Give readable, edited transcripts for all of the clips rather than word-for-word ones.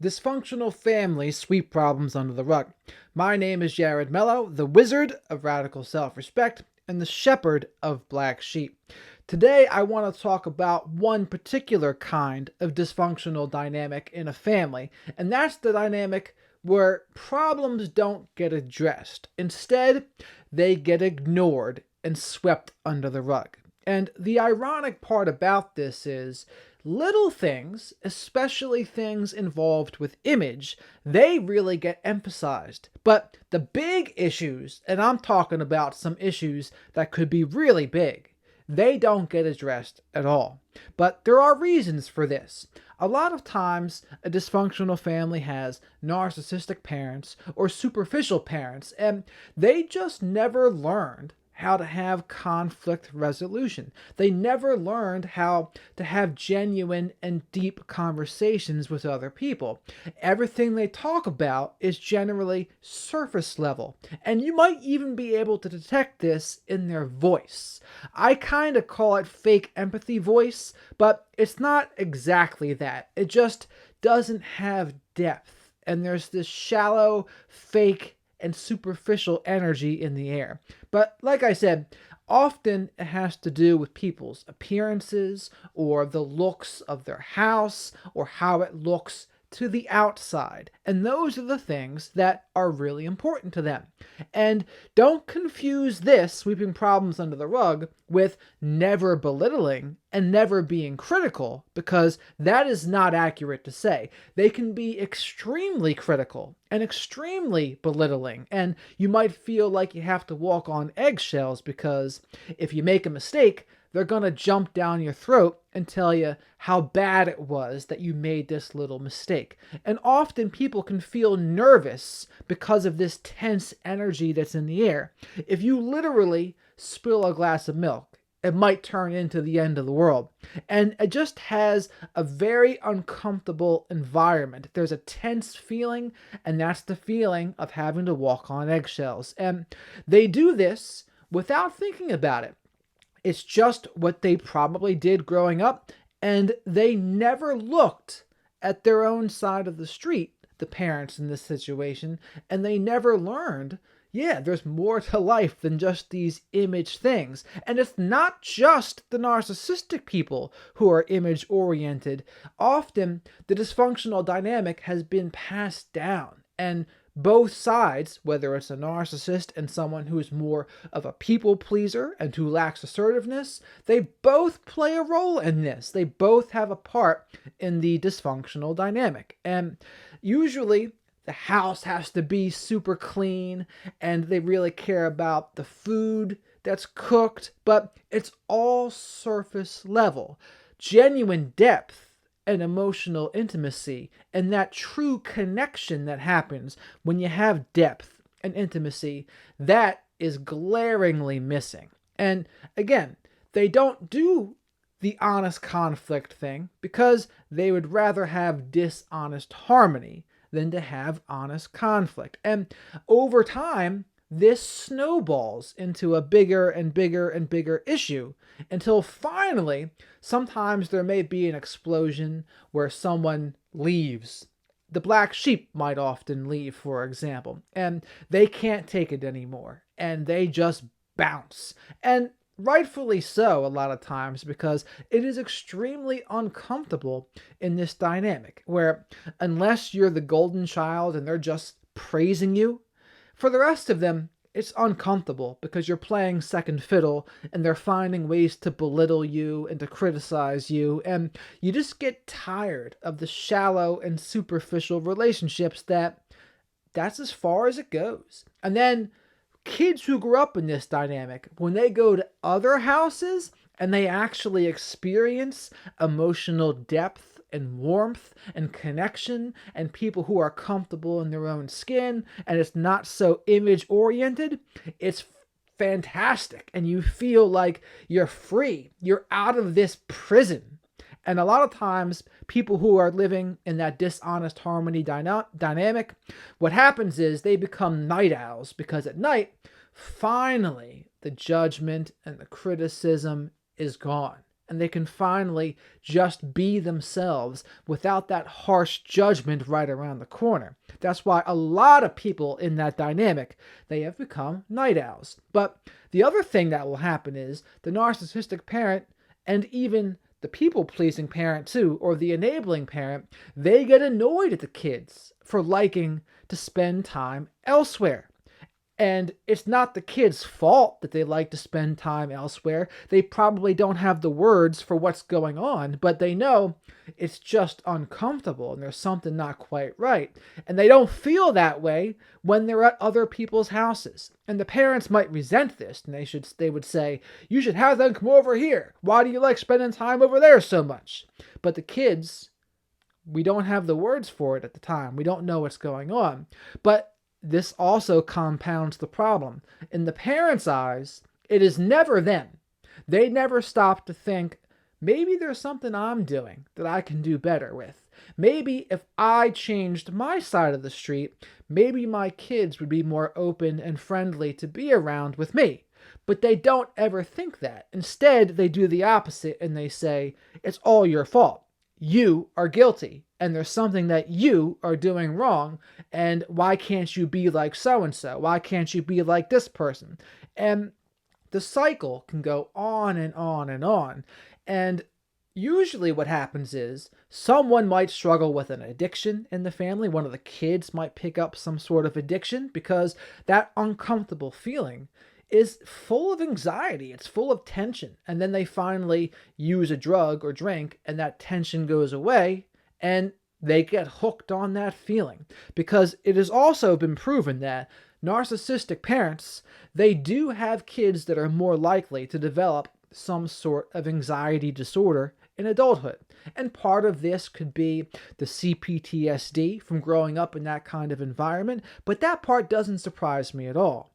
Dysfunctional families sweep problems under the rug. My name is Jared Mello, the wizard of radical self-respect and the shepherd of black sheep. Today I want to talk about one particular kind of dysfunctional dynamic in a family, and that's the dynamic where problems don't get addressed. Instead, they get ignored and swept under the rug. And the ironic part about this is little things, especially things involved with image, they really get emphasized. But the big issues, and I'm talking about some issues that could be really big, they don't get addressed at all. But there are reasons for this. A lot of times, a dysfunctional family has narcissistic parents or superficial parents, and they just never learned how to have conflict resolution. They never learned how to have genuine and deep conversations with other people. Everything they talk about is generally surface level, and you might even be able to detect this in their voice. I kind of call it fake empathy voice, but it's not exactly that. It just doesn't have depth, and there's this shallow, fake, and superficial energy in the air. But like I said, often it has to do with people's appearances or the looks of their house or how it looks to the outside. And those are the things that are really important to them. And don't confuse this sweeping problems under the rug with never belittling and never being critical, because that is not accurate to say. They can be extremely critical and extremely belittling, and you might feel like you have to walk on eggshells because if you make a mistake, they're going to jump down your throat and tell you how bad it was that you made this little mistake. And often people can feel nervous because of this tense energy that's in the air. If you literally spill a glass of milk, it might turn into the end of the world. And it just has a very uncomfortable environment. There's a tense feeling, and that's the feeling of having to walk on eggshells. And they do this without thinking about it. It's just what they probably did growing up, and they never looked at their own side of the street, the parents in this situation, and they never learned, yeah, there's more to life than just these image things. And it's not just the narcissistic people who are image oriented. Often, the dysfunctional dynamic has been passed down, and both sides, whether it's a narcissist and someone who is more of a people pleaser and who lacks assertiveness, they both play a role in this. They both have a part in the dysfunctional dynamic. And usually, the house has to be super clean, and they really care about the food that's cooked, but it's all surface level. Genuine depth and emotional intimacy and that true connection that happens when you have depth and intimacy, that is glaringly missing. And again, they don't do the honest conflict thing because they would rather have dishonest harmony than to have honest conflict. And over time, this snowballs into a bigger and bigger and bigger issue until finally, sometimes there may be an explosion where someone leaves. The black sheep might often leave, for example, and they can't take it anymore, and they just bounce. And rightfully so, a lot of times, because it is extremely uncomfortable in this dynamic where, unless you're the golden child and they're just praising you, for the rest of them, it's uncomfortable because you're playing second fiddle and they're finding ways to belittle you and to criticize you, and you just get tired of the shallow and superficial relationships that's as far as it goes. And then kids who grew up in this dynamic, when they go to other houses and they actually experience emotional depth and warmth and connection and people who are comfortable in their own skin and it's not so image oriented, it's fantastic. And you feel like you're free. You're out of this prison. And a lot of times, people who are living in that dishonest harmony dynamic, what happens is they become night owls because at night, finally, the judgment and the criticism is gone. and they can finally just be themselves without that harsh judgment right around the corner. That's why a lot of people in that dynamic, they have become night owls. But the other thing that will happen is the narcissistic parent and even the people-pleasing parent too, or the enabling parent, they get annoyed at the kids for liking to spend time elsewhere. And it's not the kids' fault that they like to spend time elsewhere. They probably don't have the words for what's going on, but they know it's just uncomfortable and there's something not quite right. And they don't feel that way when they're at other people's houses. And the parents might resent this, and they would say, "You should have them come over here. Why do you like spending time over there so much?" But the kids, we don't have the words for it at the time. We don't know what's going on. But this also compounds the problem. In the parents' eyes, it is never them. They never stop to think, maybe there's something I'm doing that I can do better with. Maybe if I changed my side of the street, maybe my kids would be more open and friendly to be around with me. But they don't ever think that. Instead, they do the opposite and they say, it's all your fault. You are guilty, and there's something that you are doing wrong, and why can't you be like so-and-so? Why can't you be like this person? And the cycle can go on and on and on. And usually what happens is someone might struggle with an addiction in the family. One of the kids might pick up some sort of addiction because that uncomfortable feeling is full of anxiety. It's full of tension. And then they finally use a drug or drink, and that tension goes away, and they get hooked on that feeling. Because it has also been proven that narcissistic parents, they do have kids that are more likely to develop some sort of anxiety disorder in adulthood. And part of this could be the CPTSD from growing up in that kind of environment, but that part doesn't surprise me at all.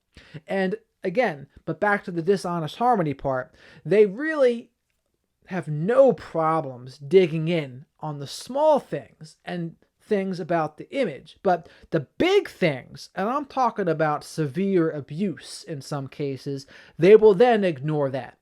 And again, but back to the dishonest harmony part, they really have no problems digging in on the small things and things about the image. But the big things, and I'm talking about severe abuse in some cases, they will then ignore that.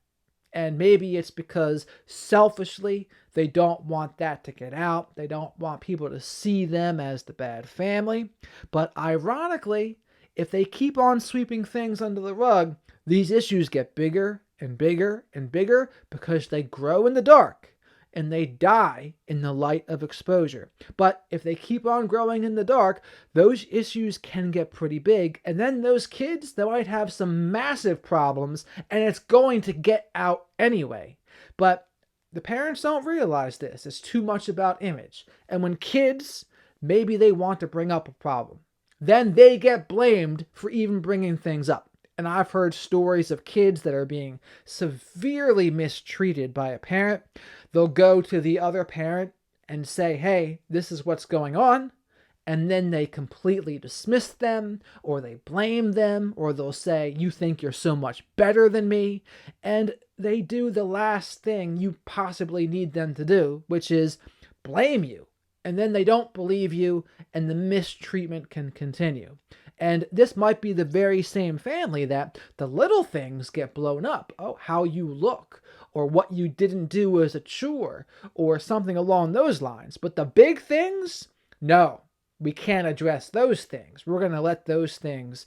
And maybe it's because selfishly they don't want that to get out. They don't want people to see them as the bad family. But ironically, if they keep on sweeping things under the rug, these issues get bigger and bigger and bigger because they grow in the dark and they die in the light of exposure. But if they keep on growing in the dark, those issues can get pretty big, and then those kids, they might have some massive problems, and it's going to get out anyway. But the parents don't realize this. It's too much about image. And when kids, maybe they want to bring up a problem, then they get blamed for even bringing things up. And I've heard stories of kids that are being severely mistreated by a parent. They'll go to the other parent and say, hey, this is what's going on. And then they completely dismiss them, or they blame them, or they'll say, you think you're so much better than me. And they do the last thing you possibly need them to do, which is blame you. And then they don't believe you, and the mistreatment can continue. And this might be the very same family that the little things get blown up. Oh, how you look, or what you didn't do as a chore, or something along those lines. But the big things, no, we can't address those things. We're going to let those things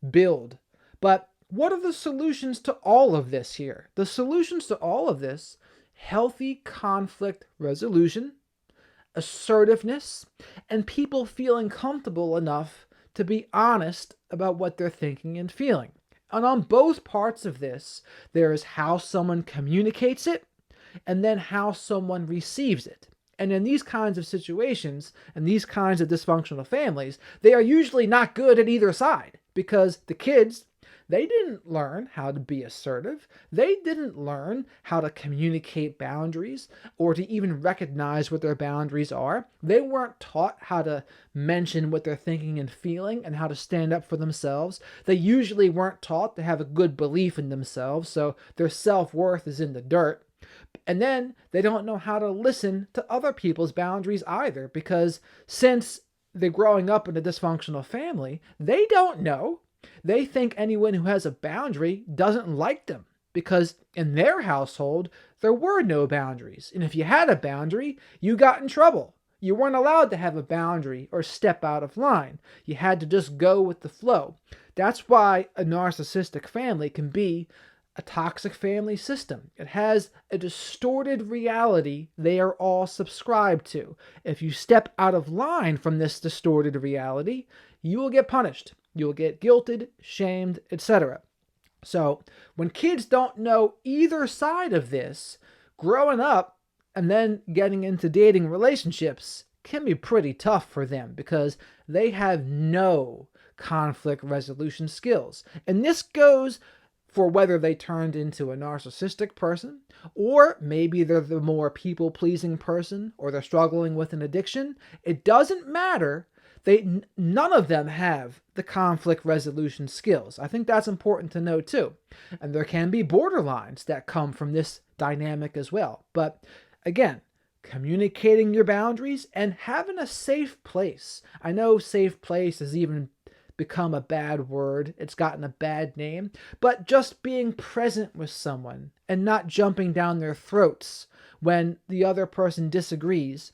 build. But what are the solutions to all of this here? The solutions to all of this: healthy conflict resolution, assertiveness, and people feeling comfortable enough to be honest about what they're thinking and feeling. And on both parts of this, there is how someone communicates it, and then how someone receives it. And in these kinds of situations, and these kinds of dysfunctional families, they are usually not good at either side, because the kids, they didn't learn how to be assertive. They didn't learn how to communicate boundaries or to even recognize what their boundaries are. They weren't taught how to mention what they're thinking and feeling and how to stand up for themselves. They usually weren't taught to have a good belief in themselves, so their self-worth is in the dirt. And then they don't know how to listen to other people's boundaries either, because since they're growing up in a dysfunctional family, they don't know. They think anyone who has a boundary doesn't like them. because in their household, there were no boundaries. And if you had a boundary, you got in trouble. You weren't allowed to have a boundary or step out of line. You had to just go with the flow. That's why a narcissistic family can be a toxic family system. It has a distorted reality they are all subscribed to. If you step out of line from this distorted reality, you will get punished. You will get guilted, shamed, etc. So when kids don't know either side of this, growing up and then getting into dating relationships can be pretty tough for them because they have no conflict resolution skills. And this goes for whether they turned into a narcissistic person, or maybe they're the more people-pleasing person, or they're struggling with an addiction. It doesn't matter. None of them have the conflict resolution skills. I think that's important to know too. And there can be borderlines that come from this dynamic as well. But again, communicating your boundaries and having a safe place. I know safe place has even become a bad word. It's gotten a bad name. But just being present with someone and not jumping down their throats when the other person disagrees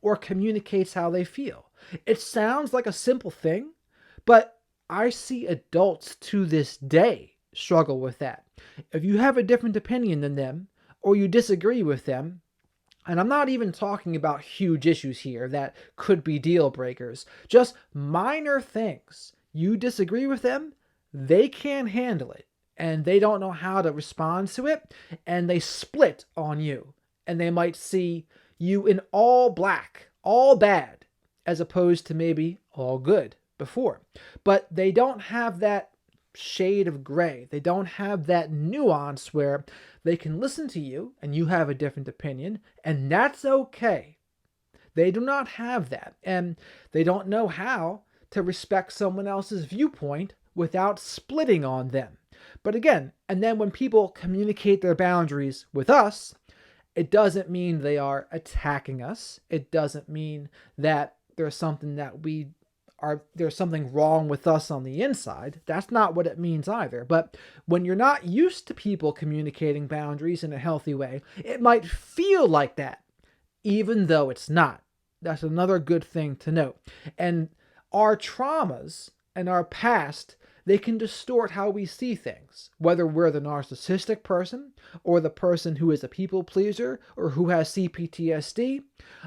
or communicates how they feel. It sounds like a simple thing, but I see adults to this day struggle with that. If you have a different opinion than them, or you disagree with them, and I'm not even talking about huge issues here that could be deal breakers, just minor things. You disagree with them, they can't handle it, and they don't know how to respond to it, and they split on you. And they might see you in all black, all bad, as opposed to maybe all good before. But they don't have that shade of gray. They don't have that nuance where they can listen to you and you have a different opinion, and that's okay. They do not have that, and they don't know how to respect someone else's viewpoint without splitting on them. But again, and then when people communicate their boundaries with us, it doesn't mean they are attacking us. It doesn't mean that there's something wrong with us on the inside. That's not what it means either. But when you're not used to people communicating boundaries in a healthy way, it might feel like that, even though it's not. That's another good thing to note. And our traumas and our past, they can distort how we see things, whether we're the narcissistic person or the person who is a people pleaser or who has CPTSD.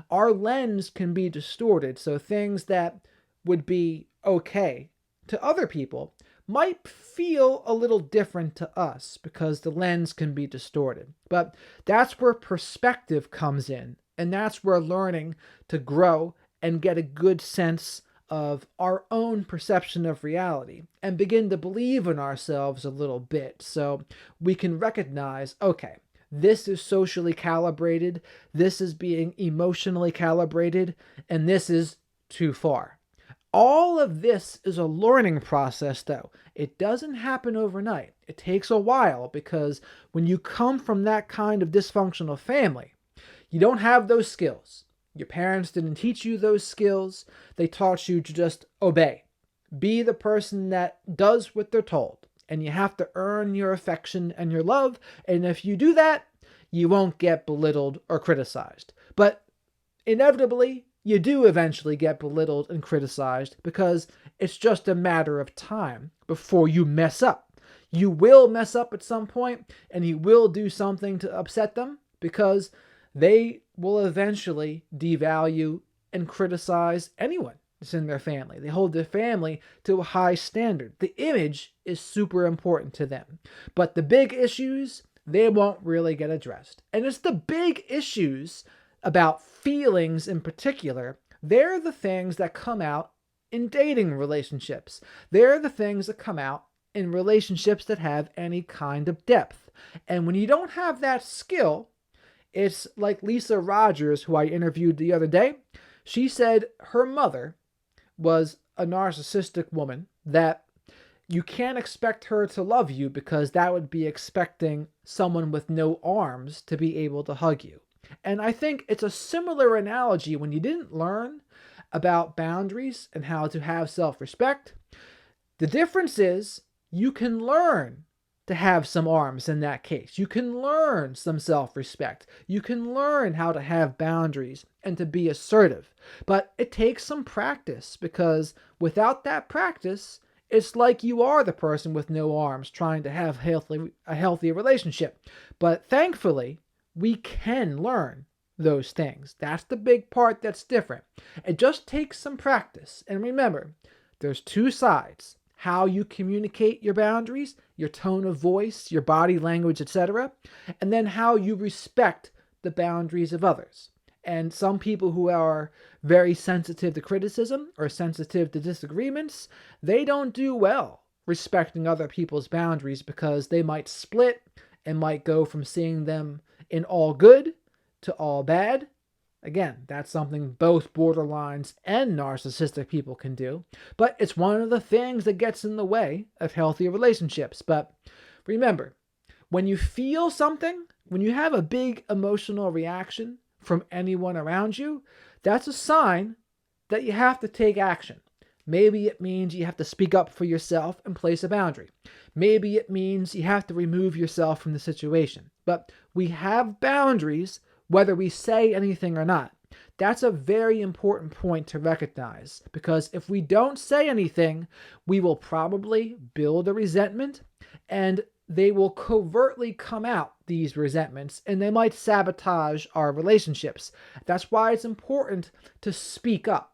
Our lens can be distorted, so things that would be okay to other people might feel a little different to us because the lens can be distorted. But that's where perspective comes in, and that's where learning to grow and get a good sense of our own perception of reality and begin to believe in ourselves a little bit so we can recognize, okay, this is socially calibrated, this is being emotionally calibrated, and this is too far. All of this is a learning process, though. It doesn't happen overnight. It takes a while because when you come from that kind of dysfunctional family, you don't have those skills. Your parents didn't teach you those skills. They taught you to just obey. Be the person that does what they're told. And you have to earn your affection and your love. And if you do that, you won't get belittled or criticized. But inevitably, you do eventually get belittled and criticized because it's just a matter of time before you mess up. You will mess up at some point, and you will do something to upset them because they will eventually devalue and criticize anyone that's in their family. They hold their family to a high standard. The image is super important to them. But the big issues, they won't really get addressed. And it's the big issues about feelings in particular, they're the things that come out in dating relationships. They're the things that come out in relationships that have any kind of depth. And when you don't have that skill, it's like Lisa Rogers, who I interviewed the other day. She said her mother was a narcissistic woman, that you can't expect her to love you because that would be expecting someone with no arms to be able to hug you. And I think it's a similar analogy when you didn't learn about boundaries and how to have self-respect. The difference is you can learn to have some arms in that case. You can learn some self-respect. You can learn how to have boundaries and to be assertive. But it takes some practice, because without that practice, it's like you are the person with no arms trying to have a healthy relationship. But thankfully, we can learn those things. That's the big part that's different. It just takes some practice. And remember, there's two sides: how you communicate your boundaries, your tone of voice, your body language, etc., and then how you respect the boundaries of others. And some people who are very sensitive to criticism or sensitive to disagreements, they don't do well respecting other people's boundaries, because they might split and might go from seeing them in all good to all bad. Again, that's something both borderlines and narcissistic people can do, but it's one of the things that gets in the way of healthy relationships. But remember, when you feel something, when you have a big emotional reaction from anyone around you, that's a sign that you have to take action. Maybe it means you have to speak up for yourself and place a boundary. Maybe it means you have to remove yourself from the situation. But we have boundaries whether we say anything or not. That's a very important point to recognize, because if we don't say anything, we will probably build a resentment, and they will covertly come out, these resentments, and they might sabotage our relationships. That's why it's important to speak up.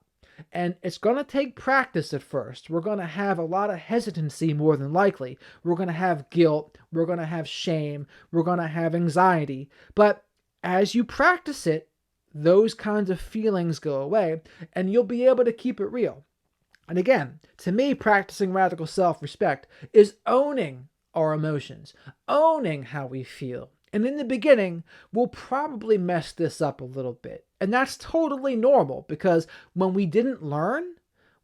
And it's going to take practice at first. We're going to have a lot of hesitancy, more than likely. We're going to have guilt. We're going to have shame. We're going to have anxiety. But as you practice it, those kinds of feelings go away, and you'll be able to keep it real. And again, to me, practicing radical self-respect is owning our emotions, owning how we feel. And in the beginning, we'll probably mess this up a little bit. And that's totally normal, because when we didn't learn,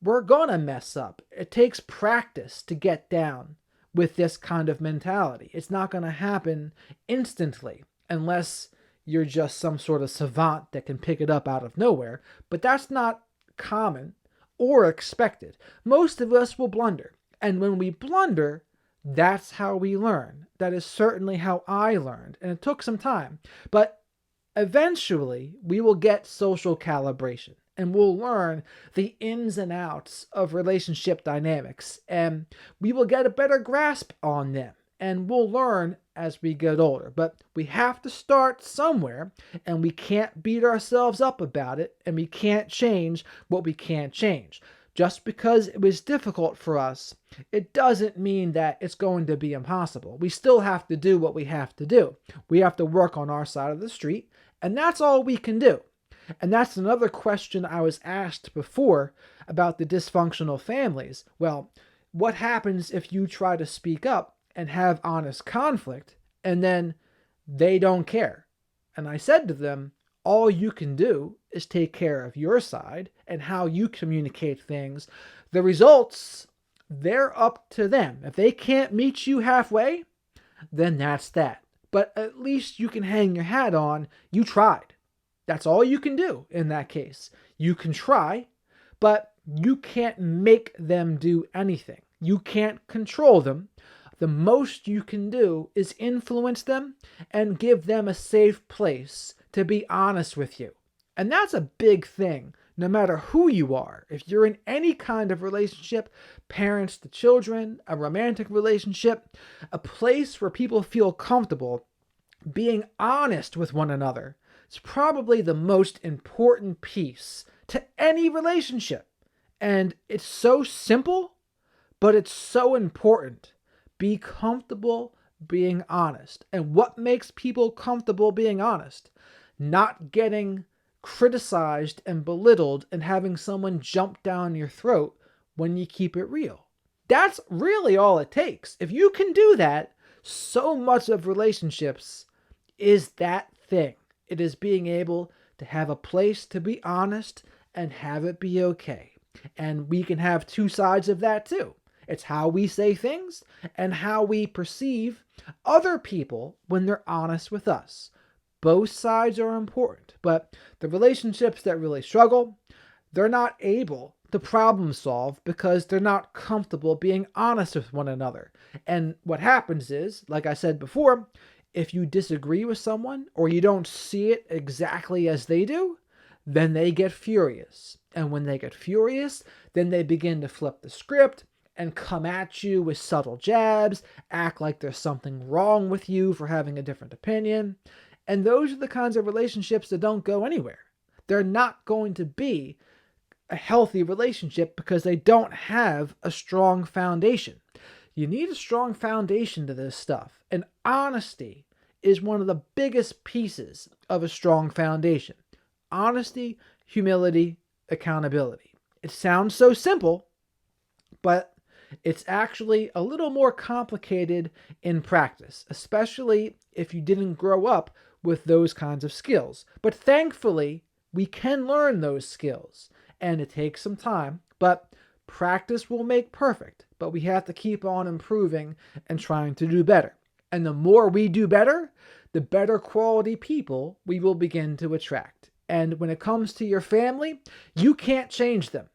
we're gonna mess up. It takes practice to get down with this kind of mentality. It's not gonna happen instantly, unless you're just some sort of savant that can pick it up out of nowhere. But that's not common or expected. Most of us will blunder. And when we blunder, that's how we learn. That is certainly how I learned. And it took some time. But eventually, we will get social calibration, and we'll learn the ins and outs of relationship dynamics. And we will get a better grasp on them. And we'll learn as we get older. But we have to start somewhere, and we can't beat ourselves up about it, and we can't change what we can't change. Just because it was difficult for us, it doesn't mean that it's going to be impossible. We still have to do what we have to do. We have to work on our side of the street, and that's all we can do. And that's another question I was asked before about the dysfunctional families. Well, what happens if you try to speak up and have honest conflict, and then they don't care? And I said to them, all you can do is take care of your side and how you communicate things. The results, they're up to them. If they can't meet you halfway, then that's that. But at least you can hang your hat on, you tried. That's all you can do in that case. You can try, but you can't make them do anything. You can't control them. The most you can do is influence them and give them a safe place to be honest with you. And that's a big thing, no matter who you are. If you're in any kind of relationship, parents to children, a romantic relationship, a place where people feel comfortable, being honest with one another, it's probably the most important piece to any relationship. And it's so simple, but it's so important. Be comfortable being honest. And what makes people comfortable being honest? Not getting criticized and belittled and having someone jump down your throat when you keep it real. That's really all it takes. If you can do that, so much of relationships is that thing. It is being able to have a place to be honest and have it be okay. And we can have two sides of that too. It's how we say things and how we perceive other people when they're honest with us. Both sides are important, but the relationships that really struggle, they're not able to problem solve because they're not comfortable being honest with one another. And what happens is, like I said before, if you disagree with someone or you don't see it exactly as they do, then they get furious. And when they get furious, then they begin to flip the script and come at you with subtle jabs, act like there's something wrong with you for having a different opinion. And those are the kinds of relationships that don't go anywhere. They're not going to be a healthy relationship because they don't have a strong foundation. You need a strong foundation to this stuff. And honesty is one of the biggest pieces of a strong foundation. Honesty, humility, accountability. It sounds so simple, but it's actually a little more complicated in practice, especially if you didn't grow up with those kinds of skills. But thankfully, we can learn those skills, and it takes some time, but practice will make perfect. But we have to keep on improving and trying to do better. And the more we do better, the better quality people we will begin to attract. And when it comes to your family, you can't change them.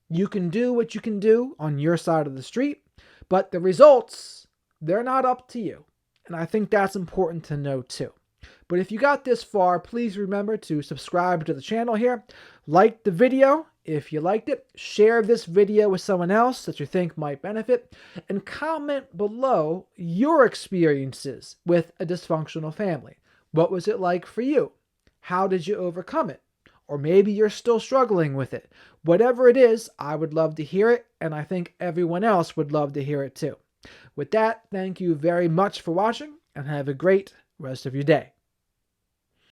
You can do what you can do on your side of the street, but the results, they're not up to you. And I think that's important to know too. But if you got this far, please remember to subscribe to the channel here, like the video if you liked it, share this video with someone else that you think might benefit, and comment below your experiences with a dysfunctional family. What was it like for you? How did you overcome it? Or maybe you're still struggling with it. Whatever it is, I would love to hear it, and I think everyone else would love to hear it too. With that, thank you very much for watching, and have a great rest of your day.